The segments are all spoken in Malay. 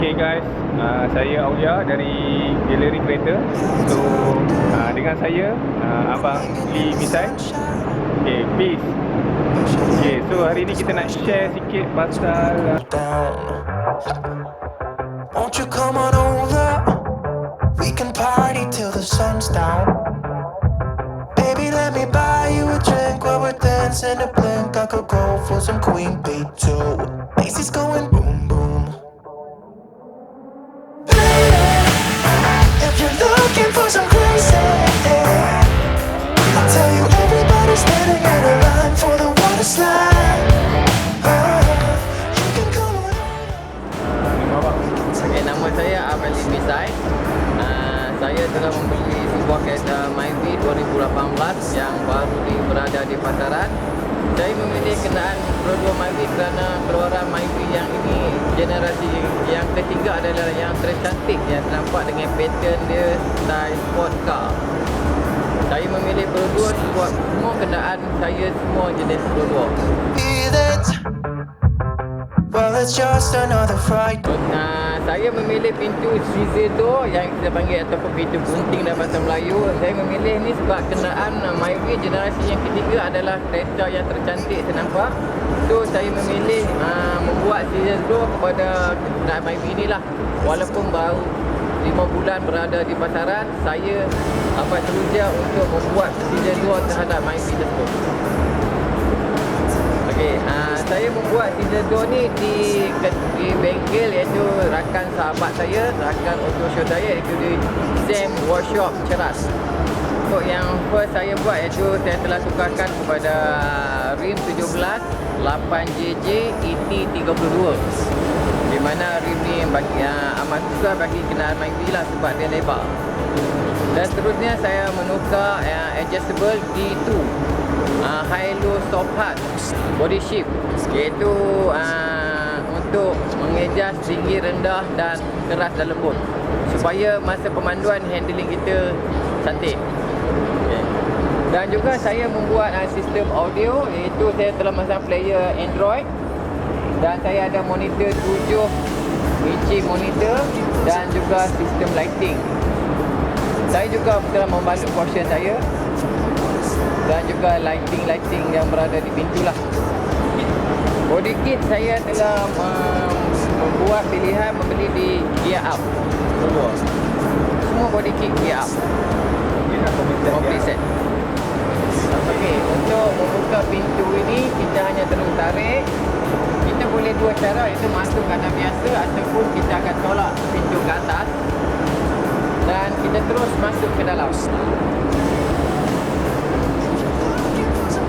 Okay guys, saya Aulia dari Galeri Kereta. So dengan saya Abang Lee Misai. Okay, peace. Okay, so hari ni kita nak share sikit pasal Won't you come on over? We can party till the sun's down. Baby, let me buy you a drink while we're dancing a blink. I could go for some Queen Bee too. Bass is going boom boom. Baby, if you're looking for some crazy, I'll tell you everybody's standing in a line for the water slide. You can come on over. Okay, nama saya Abang Lee Misai. Saya telah membeli sebuah kereta MYVI 2018 yang baru berada di pasaran. Saya memilih kenderaan PERODUA MYVI kerana keluaran MYVI yang ini generasi yang ketiga adalah yang tercantik, yang nampak dengan pattern dia style sport car. Saya memilih PERODUA sebab semua kenderaan saya semua jenis PERODUA. Well, it's just another Friday. Saya memilih pintu scissor door yang kita panggil ataupun pintu gunting dalam bahasa Melayu. Saya memilih ni sebab kenderaan MYVI generasi yang ketiga adalah kereta yang tercantik saya nampak. So saya memilih membuat scissor door kepada kenderaan MYVI ni lah. Walaupun baru 5 bulan berada di pasaran, saya amat teruja untuk membuat scissor door terhadap MYVI tersebut. Okay, saya membuat scissor door ni di bengkel iaitu rakan sahabat saya, rakan auto show saya, iaitu di Sam Workshop Ceras. Untuk yang first saya buat iaitu saya telah tukarkan kepada rim 17 8JJ ET32, di mana rim ni bagi amat susah bagi kenderaan MYVI lah sebab dia lebar. Dan seterusnya saya menukar adjustable D2 high low soft hard body shape, iaitu untuk mengejas tinggi, rendah dan keras dan lembut supaya masa pemanduan handling kita cantik. Okay. Dan juga saya membuat sistem audio, iaitu saya telah masang player Android dan saya ada monitor 7 inci monitor dan juga sistem lighting. Saya juga telah membalut caution saya dan juga lighting yang berada di pintu lah. Body kit saya telah membuat pilihan membeli di gear up. Semua body kit gear up, complete set. Okay, untuk membuka pintu ini kita hanya terus tarik. Kita boleh dua cara, iaitu masuk kanan biasa ataupun kita akan tolak pintu ke atas dan kita terus masuk ke dalam.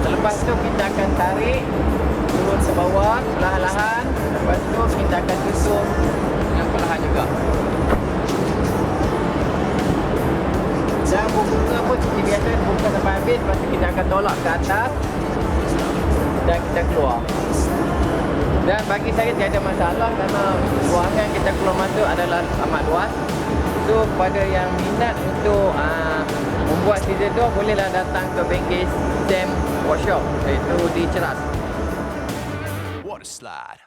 Lepas tu kita akan tarik turun ke bawah perlahan-lahan. Lepas tu kita akan tutup dengan perlahan juga. Dan buka pun seperti biasa, buka sampai habis. Lepas tu kita akan tolak ke atas dan kita keluar. Dan bagi saya tiada masalah kerana ruangan kita keluar masuk adalah amat luas. So kepada yang minat untuk membuat scissor door, bolehlah datang ke bengkel Sam Workshop, iaitu di Ceras. Water slide.